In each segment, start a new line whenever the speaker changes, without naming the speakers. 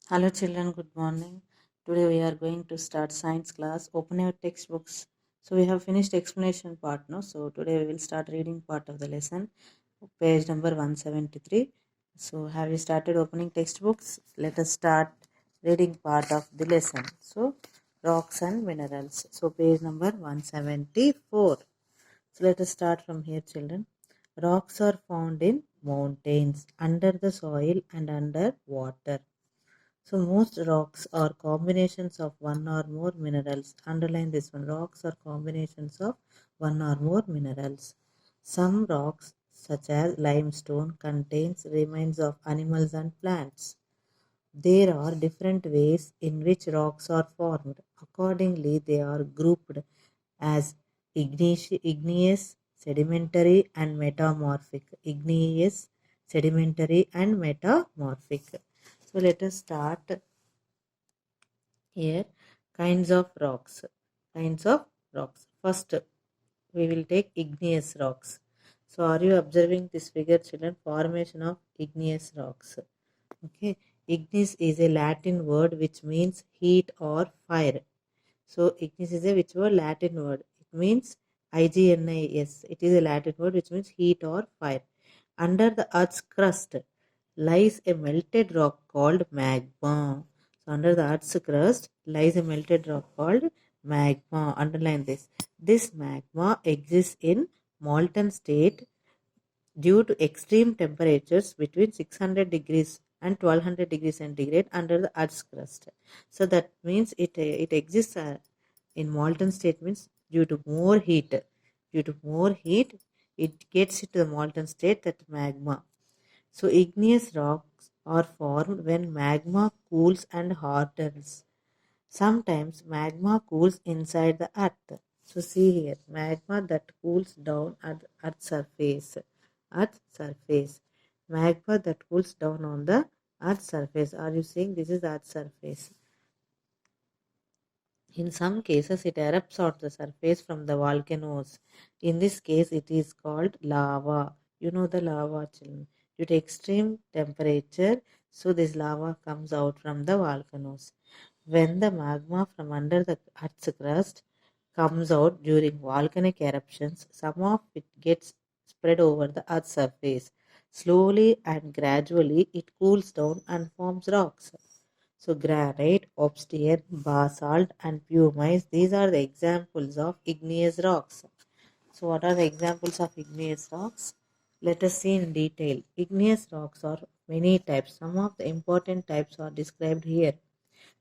Hello children, good morning. Today we are going to start science class. Open your textbooks. So we have finished explanation part now. So today we will start reading part of the lesson. Page number 173. So have you started opening textbooks? Let us start reading part of the lesson. So rocks and minerals. So page number 174. So let us start from here children. Rocks are found in mountains, under the soil and under water. So most rocks are combinations of one or more minerals. Underline this one. Rocks are combinations of one or more minerals. Some rocks, such as limestone, contains remains of animals and plants. There are different ways in which rocks are formed. Accordingly, they are grouped as igneous, sedimentary, and metamorphic. Igneous, sedimentary, and metamorphic. So let us start here. Kinds of rocks. Kinds of rocks. First, we will take igneous rocks. So, are you observing this figure, children? Formation of igneous rocks. Okay, ignis is a Latin word which means heat or fire. So, ignis is a which word? Latin word. It means ignis. It is a Latin word which means heat or fire. Under the Earth's crust lies a melted rock called magma. So, under the Earth's crust lies a melted rock called magma. Underline this. This magma exists in molten state due to extreme temperatures between 600 degrees and 1200 degrees centigrade under the Earth's crust. So that means it exists in molten state means due to more heat. Due to more heat, it gets into the molten state, that magma. So igneous rocks are formed when magma cools and hardens. Sometimes magma cools inside the earth. So see here, magma that cools down at the earth's surface. Earth's surface. Magma that cools down on the earth's surface. Are you seeing this is the earth's surface? In some cases, it erupts on the surface from the volcanoes. In this case, it is called lava. You know the lava, children. Due to extreme temperature, so this lava comes out from the volcanoes. When the magma from under the Earth's crust comes out during volcanic eruptions, some of it gets spread over the Earth's surface. Slowly and gradually, it cools down and forms rocks. So granite, obsidian, basalt, and pumice, these are the examples of igneous rocks. So what are the examples of igneous rocks? Let us see in detail. Igneous rocks are many types. Some of the important types are described here.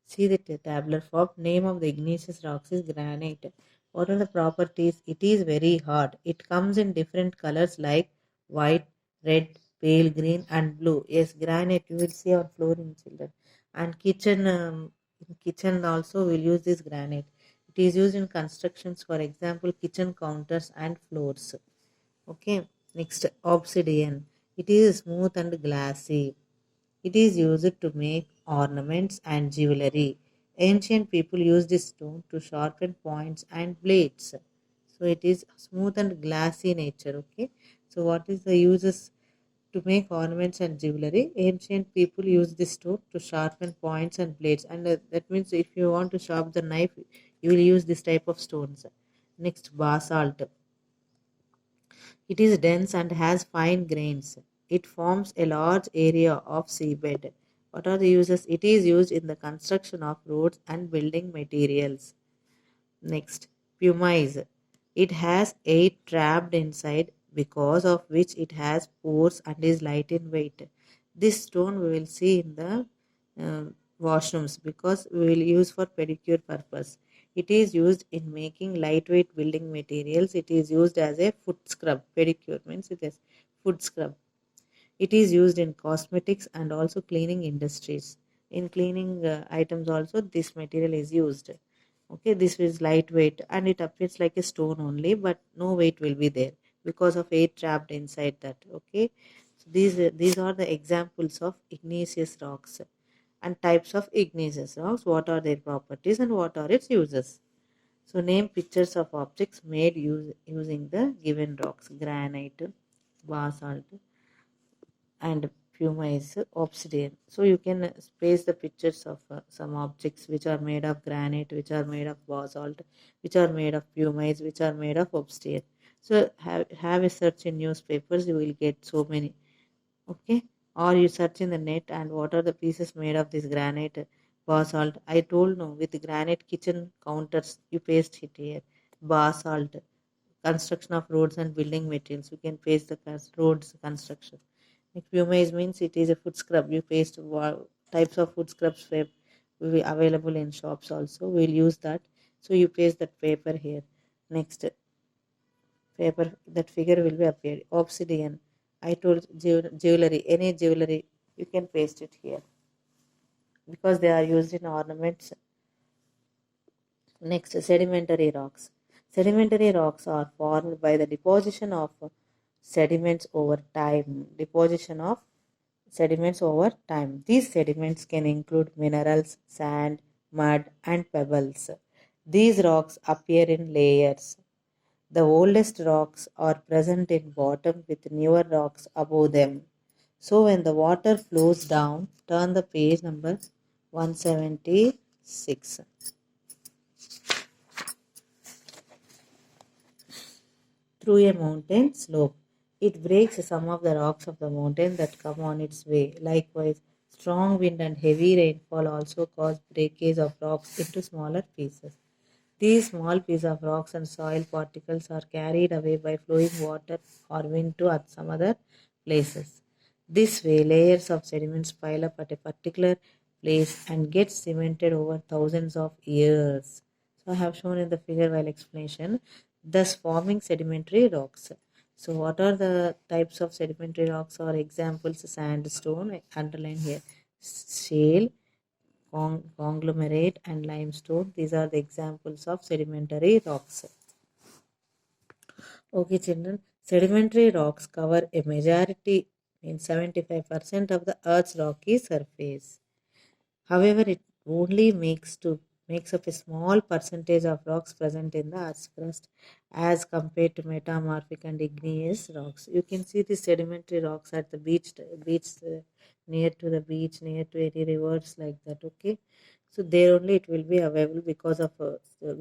See the tabular form. Name of the igneous rocks is granite. What are the properties? It is very hard. It comes in different colors like white, red, pale green, and blue. Yes, granite you will see on flooring, children. And in kitchen also will use this granite. It is used in constructions, for example, kitchen counters and floors. Okay. Next, obsidian. It is smooth and glassy. It is used to make ornaments and jewelry. Ancient people used this stone to sharpen points and blades. So it is smooth and glassy nature. Okay. So what is the uses to make ornaments and jewelry? Ancient people use this stone to sharpen points and blades, and that means if you want to sharpen the knife, you will use this type of stones. Next, basalt. It is dense and has fine grains. It forms a large area of seabed. What are the uses? It is used in the construction of roads and building materials. Next, pumice. It has eight trapped inside, because of which it has pores and is light in weight. This stone we will see in the uh, washrooms because we will use for pedicure purpose. It is used in making lightweight building materials. It is used as a foot scrub. Pedicure means it is foot scrub. It is used in cosmetics and also cleaning industries. In cleaning items also this material is used. Okay, this is lightweight and it appears like a stone only, but no weight will be there because of air trapped inside that. Okay, so these are the examples of igneous rocks and types of igneous rocks. What are their properties and what are its uses? So name pictures of objects made using the given rocks: granite, basalt, and pumice, obsidian. So you can paste the pictures of some objects which are made of granite, which are made of basalt, which are made of pumice, which are made of obsidian. So have a search in newspapers, you will get so many. Okay, or you search in the net and what are the pieces made of this granite, basalt. I told no, with granite kitchen counters you paste it here. Basalt, construction of roads and building materials, you can paste the roads construction. Like pumice means it is a food scrub, you paste types of food scrubs will be available in shops also, we'll use that. So you paste that paper here. Next paper, that figure will be appeared. Obsidian, I told jewelry, any jewelry you can paste it here because they are used in ornaments. Next, sedimentary rocks. Sedimentary rocks are formed by the deposition of sediments over time. Deposition of sediments over time. These sediments can include minerals, sand, mud, and pebbles. These rocks appear in layers. The oldest rocks are present in bottom with newer rocks above them. So when the water flows down, turn the page number 176. Through a mountain slope, it breaks some of the rocks of the mountain that come on its way. Likewise, strong wind and heavy rainfall also cause breakage of rocks into smaller pieces. These small pieces of rocks and soil particles are carried away by flowing water or wind to some other places. This way, layers of sediments pile up at a particular place and get cemented over thousands of years. So, I have shown in the figure while explanation, thus forming sedimentary rocks. So, what are the types of sedimentary rocks or examples? Sandstone, underline here, shale, conglomerate, and limestone. These are the examples of sedimentary rocks. Okay, children, sedimentary rocks cover a majority, means 75% of the Earth's rocky surface. However, it only makes up a small percentage of rocks present in the Earth's crust as compared to metamorphic and igneous rocks. You can see the sedimentary rocks at the beach near to the beach, near to any rivers like that. Okay, so there only it will be available because of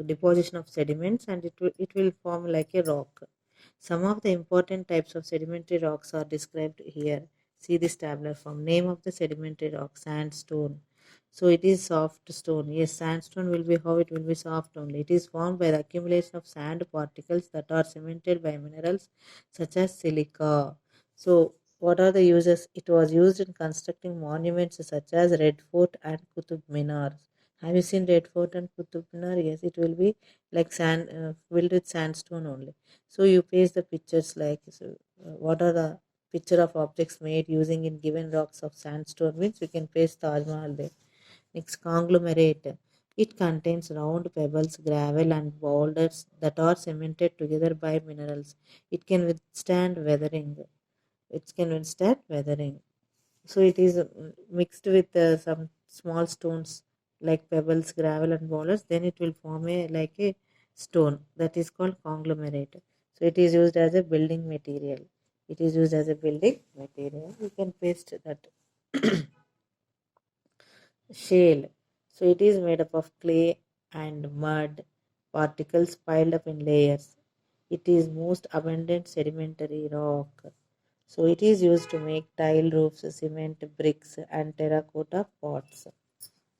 deposition of sediments, and it will form like a rock. Some of the important types of sedimentary rocks are described here. See this tabular form. Name of the sedimentary rock: sandstone. So it is soft stone. Yes, sandstone will be how it will be soft only. It is formed by the accumulation of sand particles that are cemented by minerals such as silica. So what are the uses? It was used in constructing monuments such as Red Fort and Qutub Minar. Have you seen Red Fort and Qutub Minar? Yes, it will be like sand, filled with sandstone only. So you paste the pictures like so, what are the picture of objects made using in given rocks of sandstone means you can paste Taj Mahal there. Next, conglomerate. It contains round pebbles, gravel, and boulders that are cemented together by minerals. It can withstand weathering. It can withstand weathering. So it is mixed with some small stones like pebbles, gravel, and boulders. Then it will form a like a stone that is called conglomerate. So it is used as a building material. It is used as a building material. You can paste that. Shale. So it is made up of clay and mud particles piled up in layers. It is most abundant sedimentary rock. So it is used to make tile roofs, cement bricks, and terracotta pots. So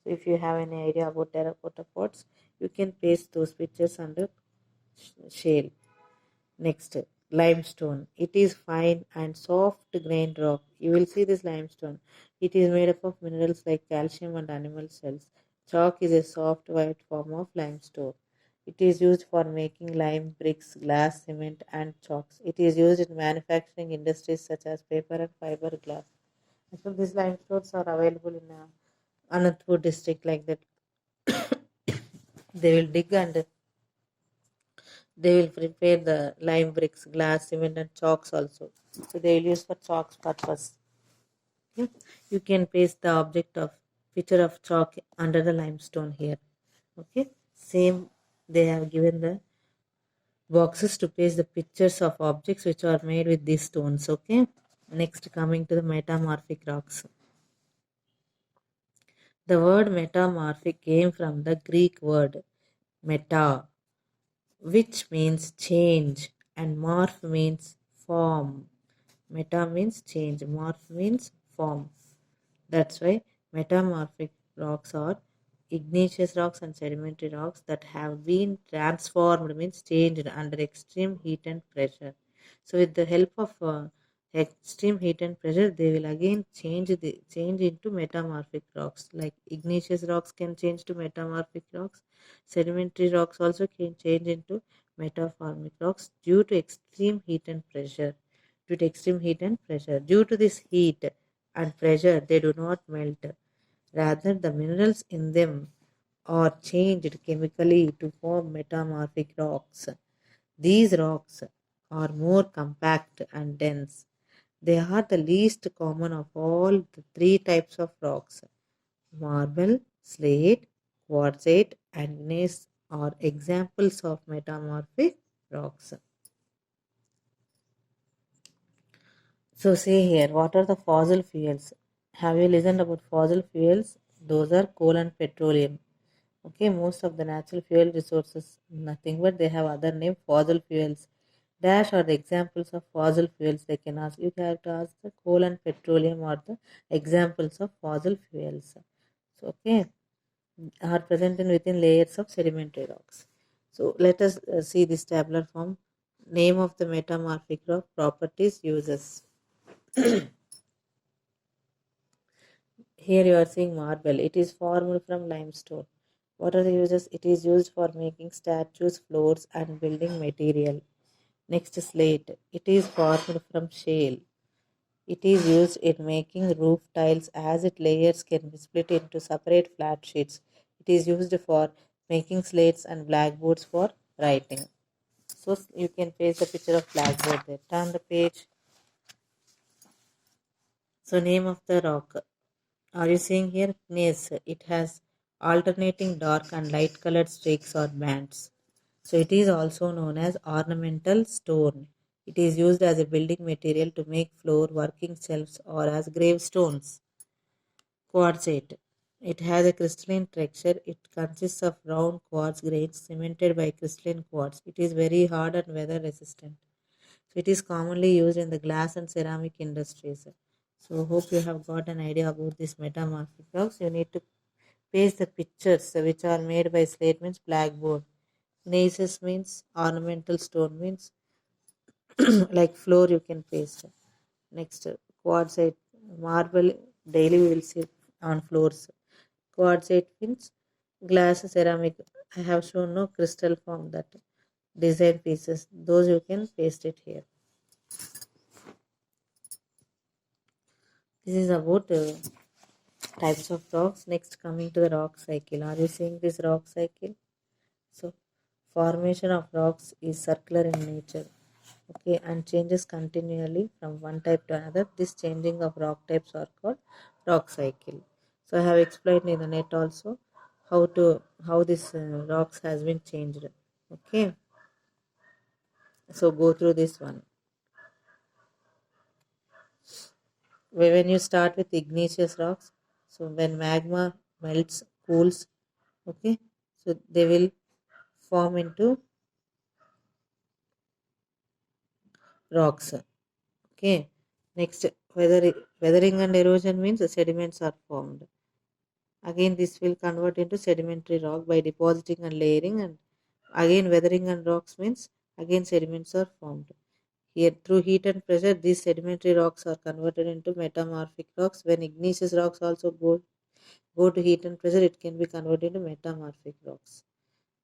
if you have any idea about terracotta pots, you can paste those pictures under shale. Next, limestone. It is fine and soft grained rock. You will see this limestone. It is made up of minerals like calcium and animal cells. Chalk is a soft white form of limestone. It is used for making lime bricks, glass, cement, and chalks. It is used in manufacturing industries such as paper and fiberglass. So these limestones are available in Anantapur district like that. They will dig and they will prepare the lime bricks, glass, cement, and chalks also. So they will use for chalks purpose. Yeah. You can paste the object of picture of chalk under the limestone here. Okay. Same, they have given the boxes to paste the pictures of objects which are made with these stones. Okay. Next, coming to the metamorphic rocks. The word metamorphic came from the Greek word meta, which means change, and morph means form. Meta means change, morph means form. That's why metamorphic rocks are igneous rocks and sedimentary rocks that have been transformed, means changed under extreme heat and pressure. So, with the help of extreme heat and pressure, they will again change into metamorphic rocks. Like igneous rocks can change to metamorphic rocks, sedimentary rocks also can change into metamorphic rocks due to extreme heat and pressure. Due to this heat and pressure, they do not melt. Rather, the minerals in them are changed chemically to form metamorphic rocks. These rocks are more compact and dense. They are the least common of all the three types of rocks. Marble, slate, quartzite, and gneiss are examples of metamorphic rocks. So, see here, what are the fossil fuels? Have you listened about fossil fuels? Those are coal and petroleum. Okay, most of the natural fuel resources, nothing but they have other name, fossil fuels. Dash are the examples of fossil fuels. They can ask you have to ask the coal and petroleum are the examples of fossil fuels. So, okay, are present in within layers of sedimentary rocks. So, let us see this tabular form. Name of the metamorphic rock, properties, uses. Here you are seeing marble. It is formed from limestone. What are the uses? It is used for making statues, floors, and building material. Next, slate. It is formed from shale. It is used in making roof tiles as its layers can be split into separate flat sheets. It is used for making slates and blackboards for writing. So you can paste the picture of blackboard there. Turn the page. So name of the rock. Are you seeing here? Yes, it has alternating dark and light colored streaks or bands. So it is also known as ornamental stone. It is used as a building material to make floor, working shelves, or as gravestones. Quartzite. It has a crystalline texture. It consists of round quartz grains cemented by crystalline quartz. It is very hard and weather resistant. So it is commonly used in the glass and ceramic industries. So hope you have got an idea about this metamorphic rocks. You need to paste the pictures which are made by slate means blackboard. Gneiss means ornamental stone means like floor you can paste. Next quartzite marble daily we will see on floors. Quartzite means glass ceramic. I have shown no crystal form that design pieces. Those you can paste it here. This is about types of rocks. Next, coming to the rock cycle. Are you seeing this rock cycle? So, formation of rocks is circular in nature. Okay, and changes continually from one type to another. This changing of rock types are called rock cycle. So, I have explained in the net also how this rocks has been changed. Okay, so go through this one. When you start with igneous rocks, so when magma melts, cools, okay, so they will form into rocks. Okay, next weathering and erosion means the sediments are formed. Again, this will convert into sedimentary rock by depositing and layering, and again weathering and rocks means again sediments are formed. Here, through heat and pressure, these sedimentary rocks are converted into metamorphic rocks. When igneous rocks also go to heat and pressure, it can be converted into metamorphic rocks.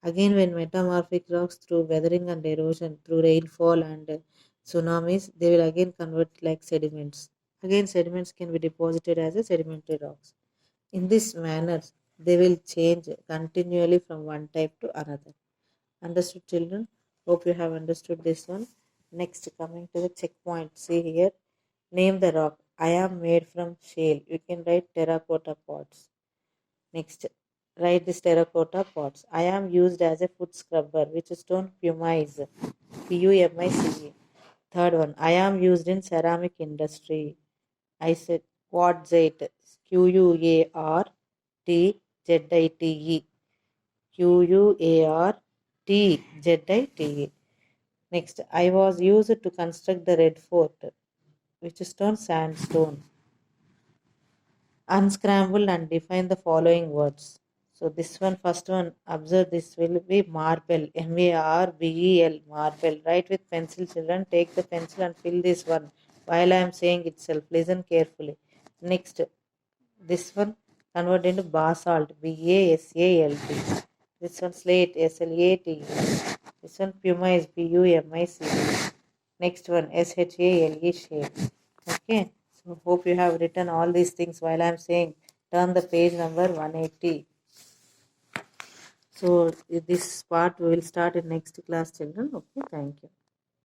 Again, when metamorphic rocks through weathering and erosion, through rainfall and tsunamis, they will again convert like sediments. Again, sediments can be deposited as a sedimentary rocks. In this manner, they will change continually from one type to another. Understood, children? Hope you have understood this one. Next, coming to the checkpoint. See here. Name the rock. I am made from shale. You can write terracotta pots. Next, write this terracotta pots. I am used as a foot scrubber. Which stone? Pumice. Pumice. Third one, I am used in ceramic industry. I said quartzite, QUARTZITE, QUARTZITE. Next, I was used to construct the Red Fort, which is stone, sandstone. Unscramble and define the following words. So this one, first one, observe this will be marble, MARBEL, marble. Write with pencil, children. Take the pencil and fill this one while I am saying itself. Listen carefully. Next, this one convert into basalt, BASALT. This one slate, SLATE. This one pumice, PUMICE. Next one, SHALE, shale. Okay, so hope you have written all these things while I am saying. Turn the page number 180. So this part we will start in next class, children. Okay, thank you.